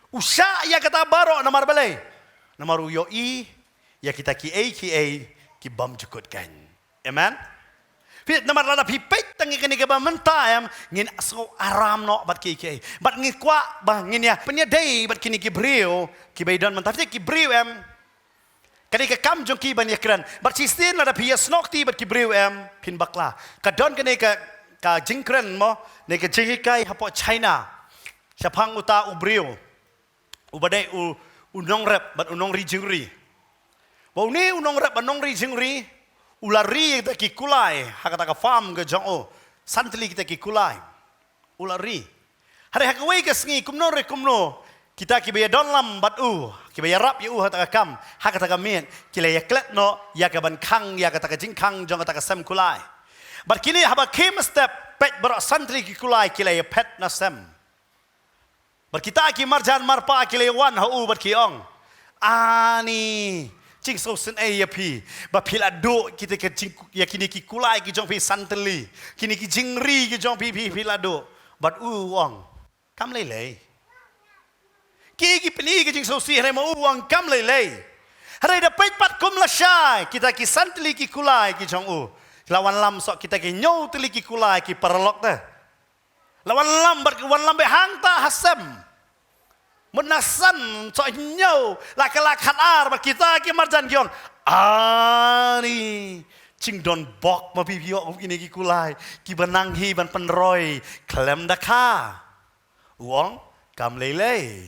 usha ya kata baro namar balai namaru yo i ya kita ki bam jukut kan amen fit namar lada pi pet tangi kani ka bam mentayam ngin aso aram no bat ki bat ngi kwa ba ngin ya penya dei bat kini ki brio ki baidon mentafti ki brio em kani ka kam jong ki ban yakran bat sistin lada pi snok ti bat ki brio em pin bakla ka don kani ka jingkren mo ne ka jikai hapo China sapang uta ubrio ubadai unong rep bat unong ri jingri bau ni unong rep unong ri jingri ulari kita ki kulai hakata ka farm ke jong santli kita ki kulai ulari hari hakawai ke sngi kumno re kumno kita ki baya donlam bat ki baya rap yu hata ka kam hakata ka mien kile ya klet no ya ka ban khang ya kata ka jingkhang jong kata ka sem kulai bat kini haba kim step pet ber santli ki kulai kile ya pet na sem bat kita ki marjan marpa kile wan hau bat ki ong ani cing so sen ya pi ba pila do kita ke cing ya kini ki kulai ki jong pi santli kini ki jingri ki jong pi pila do bat wang kam lele ki peli ki cing so si hari mau wang kam lele hari da pet pat kum la shai kita ki santli ki kulai ki jong lawan lam sok kita ki nyau teli ki kulai ki parlok ta lawan lam bat wan lam be hang ta hasem menasan so nyau lak-lakan ar bat kita ki marjan kion ani cing don bok ma pi pio ini ki kulai ki benang hi ban penroy klem daka wong kam lele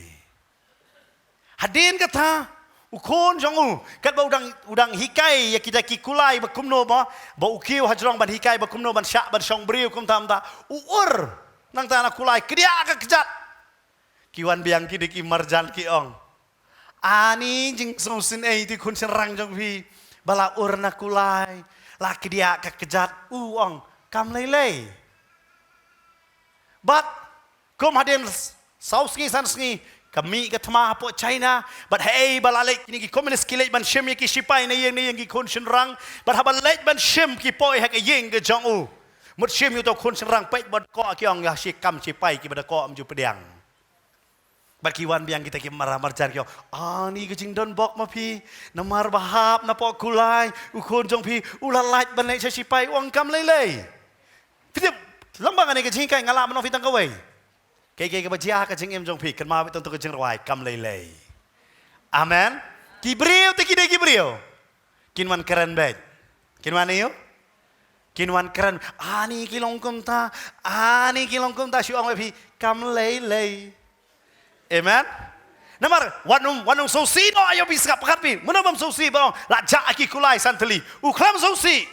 hadin kata ukon jong kat ba udang hikai ya kita ki kulai ba kumno ba ukiu hajrong ban hikai ba kumno ban syak ban song briu kum tam ta uur nang ta na kulai kedia ka kejat kiwan biang ki ki marjan ki ong ani jing songsin ti kun serang jong pi bala urna kulai la kedia ka kejat ong kam lele but kom hadin sauski sanski kami ke tama po China but hey balalek ni ki komunis ki lek ban shim ki sipai na yang ki kun serang but habal lek ban shim ki poi ha ka yeng ke jong mut shim yu to kun serang pet bot ko ki ong ya si kam sipai ki bada ko am ju pedang Bakiwan biang kita ki marah marjan kyo. Ani kecing don bok ma pi. Namar bahap na po kulai. Ukon jong pi. Ulalait banai sesipai uang kam lele. Fitip lambang ani kecing kai ngalam no fitang kawai. Kai bajia kecing em jong pi. Kan ma tentu kecing rawai kam lele. Amen. Kibriu te kide kibriu. Kinwan keren bet. Kinwan iyo. Kinwan keren. Ani kilong kumta. Ani kilong kumta si uang pi kam lele. Amen. Namar wanung sosi no ayo bisa pakat pi. Mana bam sosi bang. Lajak aki kulai santeli. Uklam sosi.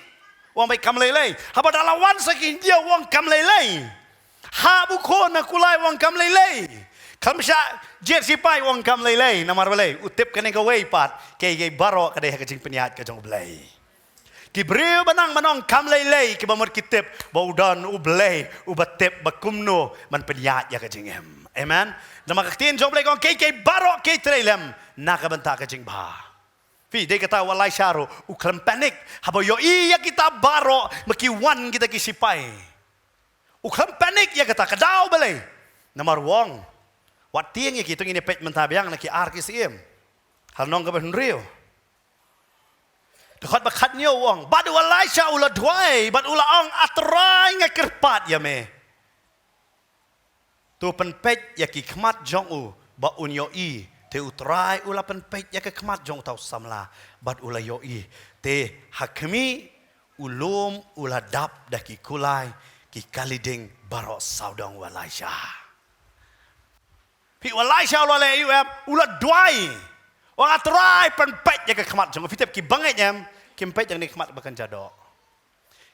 Wang baik kam lele. Haba dalawan sakin dia wang kam lele. Ha bukon na kulai wang kam lele. Kam sya jet sipai wang kam lele. Namar balai. Utip kene ka wei pat. Kei baro kadai kecing peniat ka jong belai. Kibriu banang manong kam lele ki bamur kitip baudan ublei ubatip bakumno man peniat ya kecing em. Amen. Nama kaktiin jom lagi kong kei barok kei trelem nak bentak kecing bah. Fi dia kata walai syaro uklam panik. Habo yo iya kita barok mekiwan kita kisipai. Uklam panik ya kata kadau balai. Namar wong. Wat tiang ya kita ini pet mentabiang nak ki ar kisiem. Hal nong kabe rio. Dekat bakat nyo wong. Badu walai syaro ula duai. Badu ula ong atrai ngakerpat ya me. Tu penpet ya ki khmat jong ba un yo i te utrai ula penpet ya ki khmat jong tau samla bat ula yo i te hakmi ulum ula dap da ki kulai ki kaliding baro saudang walaisha pi walaisha ula le ula duai Wang atrai penpet ya ke kemat jong fitep ki banget nyam ki pet yang ni kemat bakan jado.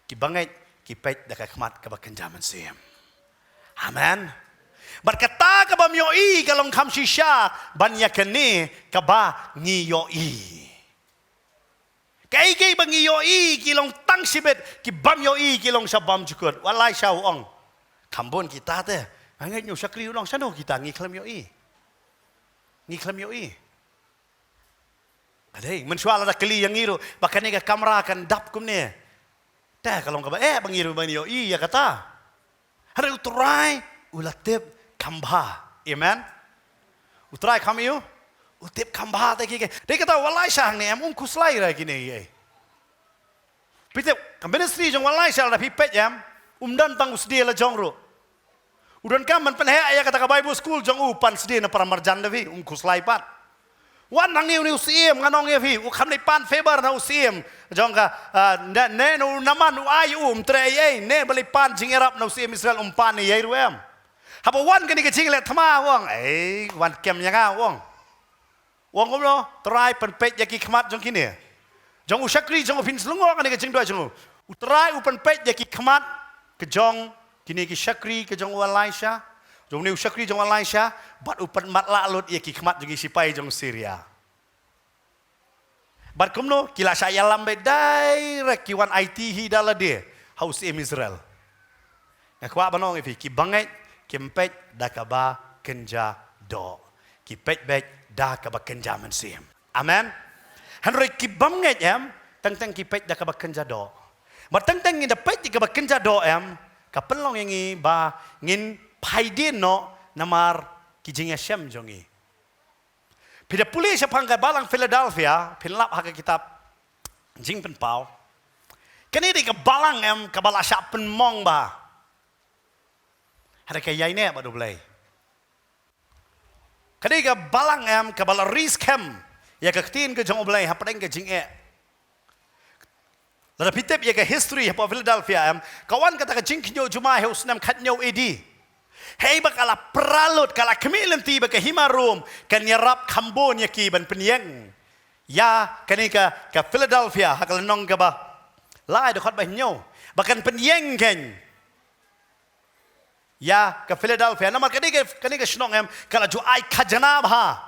Ki banget ki pet dak kemat ke bakan jaman sim. Amen. Berkata ke bam yoi kalong kam shisha banyak kene ke ba ngi yoi. Kai bang yoi kilong tang sibet ki bam yoi kilong sabam jukut. Walai syau ong. Kambon kita te. Angat nyu syakri ulong sano kita ngi klam yoi. Ngi klam yoi. Adai mensual ada keli yang ngiru bahkan ni ke kamera akan dap kum ni. Dah kalau kau bang ngiru bang yoi ya kata. Hari uturai ulatip kambha. Amen. Uturai kami you. Utip kambha tak kiki. Dia kata walai syang ni am kuslai lagi ni. Pitip ministry jong walai syang dah pipet jam. Dan tang usdia la jong ru. Udan kam man penhe ayah kata ke Bible school jong pan sedia na para marjan dah kuslai pat. Wan nang ni usim nganong ya vi. Ukam ni pan febar na usim. Jong ka ne no naman ayu trei ne bali pan jingerap na usim Israel pan ni yai ruem. Haba wan kani ke jing le thama wong. Wan kem yang wong. Wong kom lo try penpet yaki kemat jong kini. Jong usakri jong fin selungo kani ke jing dua jong. Utrai penpet yaki kemat ke jong kini ke syakri ke jong Walaisha. Jong ni syakri jong Walaisha bat upan mat lalut yaki kemat jong sipai jong Syria. Bat kumno kila saya lambe direct kiwan IT hi dalade house in Israel. Ngakwa banong ifi ki banget kimpet dakaba kenja do. Ki pet bet dah kabakan zaman sim. Amen. Henry kibam nget em teng ki pet dah kabakan jado. But teng ni dah pet di kabakan jado em kapelong yang i ba ngin paidin no namar kijingya syam jongi. Pida puli siya pangkat balang Philadelphia pinlap haka kitab jing penpau. Kani di kabalang em kabala siya penmong ba. Hari kaya ini apa do belai. Kadi ka balang em ka bala ris kem ya ka tin ka jong oblay hapdeng ka jing e. La pitep ya ka history ha Philadelphia em kawan kata ka jing kinyo juma he usnam khatnyo edi. Hei bakala pralut kala kemilen ti ba ka himarum kan yarap kambon ya ki ban penyeng. Ya kani ka Philadelphia ha kala nong ka ba. Lai de khot ba nyo bakan penyeng ken. Ya ke Philadelphia nama kani ke senong em kalau ju ai khajana bah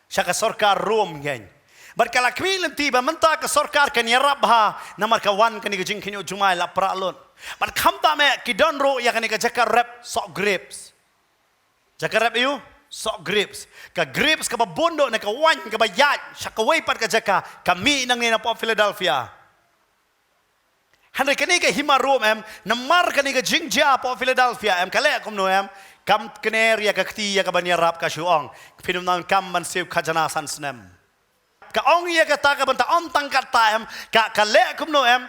syaka sarkar Rom gen berkala kwilen tiba menta ke sarkar kan yarab bah nama kawan kani ke jingkinyo jumai la pralun bar khamta me kidon ro ya kani ke jakar rap sok grapes jakar rap you sok grapes ka grapes ka bondo na ka wan ka bayat syaka way pat ka jaka kami nang ni na po Philadelphia. Henry kani ke hima Rom em namar kani ke jingja po Philadelphia em kale akum no em kam keneria ka kti ya ka banyarap ka syuong pinum nan kam man siu khajana san snem ka ong ya ka ta ka banta om tang kata em ka kale akum no em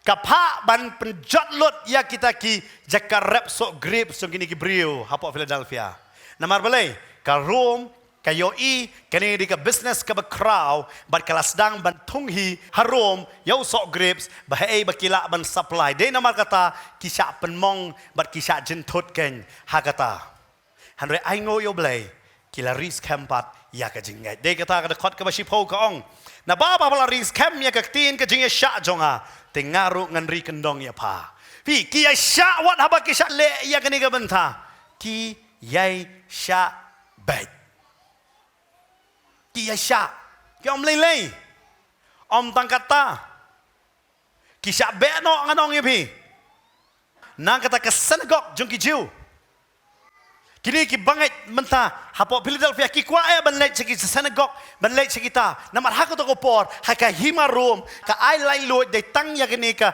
ka pha ban penjat lot ya kita ki jakar rap so grip so gini ki brio ha po Philadelphia namar balai ka Rom kayo kani di ka business ka ba crowd bat kala sedang ban tunghi harom yau sok grapes bahai bakila ban supply de namar kata kisah penmong bat kisah jentut ken hakata hanre aingo yo blai kila ris kampat ya ka jingai de kata ka khot ka ba shipo ka ong na baba bala ris kam ya ka tin ka jingai sha jonga tengaru ngan ri kendong ya pa pi ki ya sha wat haba kisah le ya kani ka banta ki yai sha bait Kia syak, kia om lelei, om tangkata, kisah bekno nganong yepi, nang kata ke senegok jong kijiu, kini ki banget mentah, hapo Philadelphia ki kuai banlek segi senegok banlek sekita, namar hakut aku por, haka hima Rom, ka ai lai luat de tang ya kini ka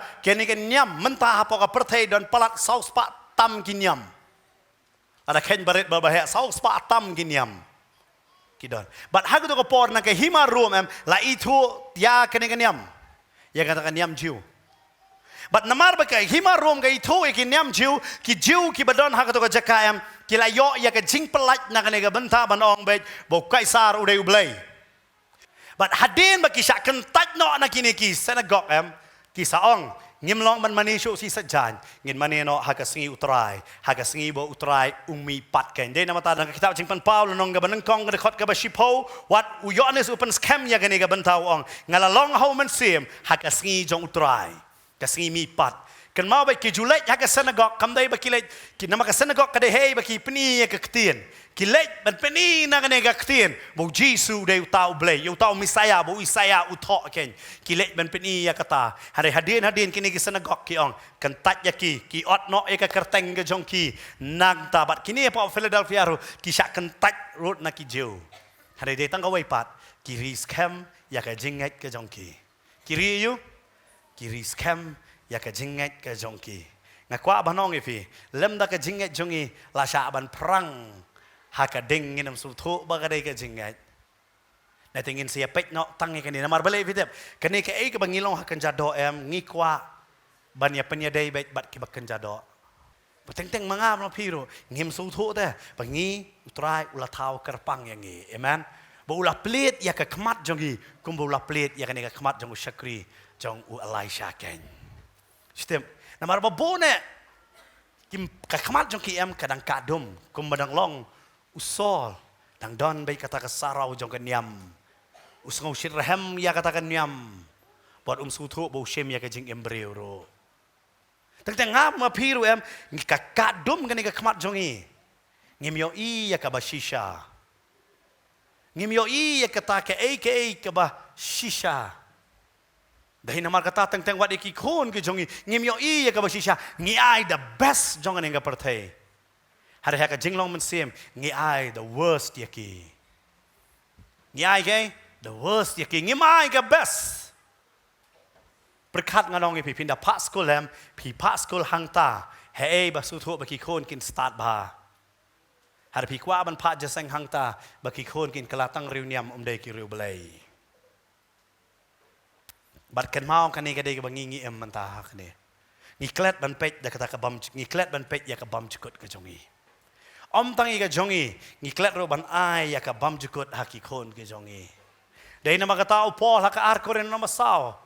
nyam mentah hapo ka pertai dan palat saus pak tam kinyam, ada ken baret babahek saus pak tam kinyam. Kidon. But hagu to ko por na ke hima Rom em la itu ya kene kenyam. Ya kata kenyam jiu. But namar ba ke hima Rom ke itu ke kenyam jiu ki badon hagu to ko jaka em ki la yo ya ke jing pelat na kene ke benta banong bet bo kaisar udai ublai. But hadin ba ki syak kentaj no na kini ki senegok em ki saong ngim long man mani shu si sajan ngin mani no haka singi utrai haka singi bo utrai umi pat ken de namata dang kitab jing pan paul nong ga banang kong ga khot ga ba shipo wat u yones upan scam ya ga ni ga bantau ong ngala long how man sim haka singi jong utrai ka singi mi pat kan mau ba ki julek haka synagogue kam dai ba ki le ki nama ka synagogue ka de hey ba ki pni ka ktien ki le ban pni na ga ne ga ktien bo jisu de tau ble yo tau misaya bo isaya u tho ken ki le ban pni ya kata hare hadin kini ki synagogue ki ong kan tat ya ki ot no e ka kerteng ga jong ki nang ta bat kini pa Philadelphia ro ki syak kan tat rot na ki jeu hare de tang ka wai pat ki ris kem ya ka jinget ka jong ki ri yu ki ris kem ya ka jinget ka jong ki ngakwa banong ifi lem da ka jinget jongi la sha ban prang haka ding nginam su thu ba ka dei ka jinget na tingin sia pek no tangi ka ni namar bale vitep kani ka ei ka bangilong hakan jado em ngikwa ban ya penya dei bet bat ki bakan jado pateng mangam no piro ngim su thu te bangi utrai ula thau kerpang yang ni amen bo ula plit ya ka khmat jongi kum bo ula plit ya ka ni ka khmat jong shakri jong u Elisha ken Stem, namar babone kim kakmat jong ki em kadang kadum kum badang long usol dang don bay kata kasarau jong kenyam usngau shirhem ya kata kenyam buat suthu bo shem ya kajing embryo ro tang ngap ma piru em kadum gani kakmat jongi ngim yo I ya ka bashisha ngim yo I ya kata ke ka ba shisha Dahi namar kata teng wat iki khon ke jongi ngim yo I ya ka basisha ngi ai the best jongan nga perthai har ha ka jinglong man sim ngi ai the worst yaki ngi ai ke the worst yaki ngi mai ka best perkat nganong pi pinda pa school hem pi pa school hangta he ba su thu ba ki khon kin start ba har pi kwa ban pa jaseng hangta ba ki khon kin kalatang reuniam dei ki riu belai Bat kan mau kan ni kadai bangi em mentah kan ni. Ngiklet ban pet dah kata kabam ngiklet ban pet ya kabam cukut ke jongi. Om tangi ke jongi ngiklet ro ban ai ya kabam cukut haki kon ke jongi. Dai nama kata upol haka ar koren nama sao.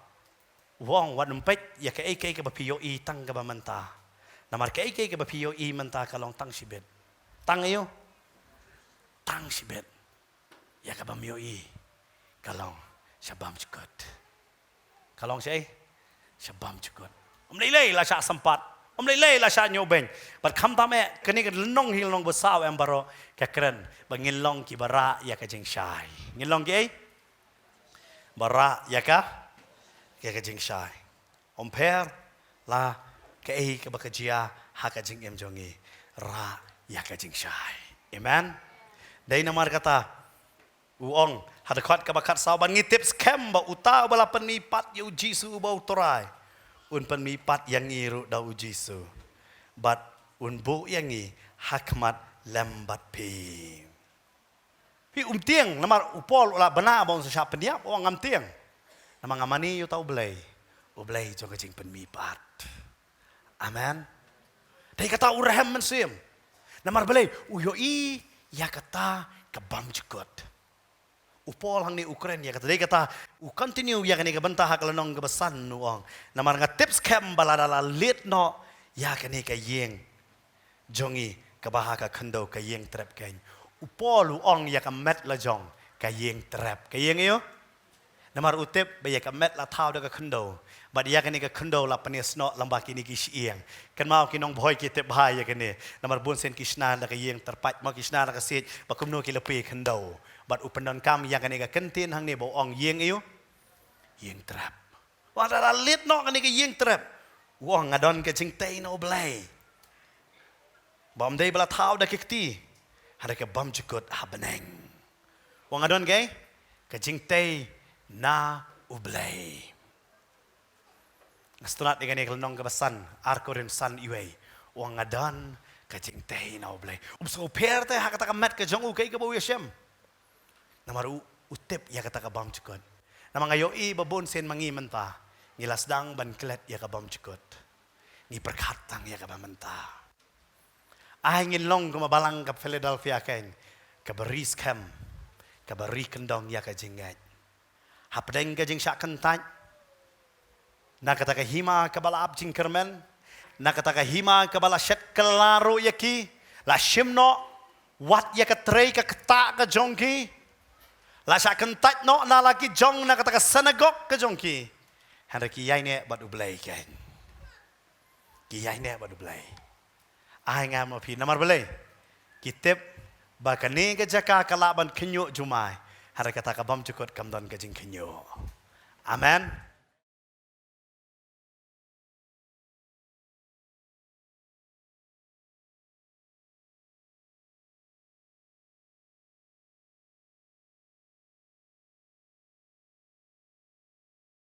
Wong wat pet ya ke ke bapio I tang ke mentah. Namar ke bapio I mentah kalong tang sibet. Tang ayo. Tang sibet. Ya kabam yo I kalong sabam cukut. Kalong siya Syabam cukut. Lay lah syak sempat. Lay lah syak nyobeng. But kam tame kini lenong hilong besar yang baro kekeren. Bangilong ki bara ya ka jing syai. Ngilong ki bara ya ka jing syai. Per la ke ke bakajia ha ka jing em jongi. Ra ya ka jing syai. Amen. Dai namar kata Uong hadakot ka bakat saban ngitip scam ba uta bala penipat yu jisu ba utorai un penipat yang ngiru da jisu but un bu yang ngi hakmat lambat pi tiang namar upol ula bana ba sa peniap o ngam tiang namang ngamani yu tau blai ublai jo kajing penipat amen dai kata urahem mensim namar blai uyo I ya kata kabam jukot Upol hang ni Ukraine ya kata dia kata continue ya kani kabantah kalanong kabasan nuang namar nga tips kem baladala lit no ya kani ka yeng jongi kabaha ka khando ka yeng trap kain upol uong ya ka met la jong ka yeng trap ka yeng yo namar utip ba ya ka met la thau da ka khando ba ya kani ka khando la panis no lamba kini ki sieng kan mau kinong boy ki tip bahaya kani namar bun sen kishna da ka yeng terpat ma kishna da ka sit ba kumno ki lepi khando Bat upenon kam yang kani ka kentin hang ni bo ong yeng iyo yeng trap. Wa da lit no kani ka yeng trap. Wa ngadon ka jing tay no blay. Bom day bala thau da kikti. Hada ka bam jukut habaneng. Wa ngadon kay ka jing tay na ublay. Nastunat ni kani kalnong ka basan arkorin san iway. Wa ngadon ka jing tay na ublay. So perte ha kata ka met ka jong u kay ka bo yeshem. Namaru utip ya kata kabam cukut. Nama ngayo I babon sen mangi menta. Ngilas dang ban klet ya kabam cukut. Ni perkatang ya kabam menta. Ay ngilong kumabalang ka Philadelphia ken. Kabaris kem. Kabari kendong ya ka jingat. Hapdeng ka jing syak kentaj. Nakata ka hima kabala abjing kermen. Nakata ka hima kabala shet kelaro yaki. La shimno wat ya ka trei ka kata ka jongki. La sa kentat no na laki jong nakata ka sanagok ka jongki. Handa ki yai ne badu blai kan. Ki yai ne badu blai. Ai ngam api namar blai. Kitip bakani ka jaka kalaban kenyo jumai. Handa kata ka bam cukut kamdon ka jing kenyo. Amen.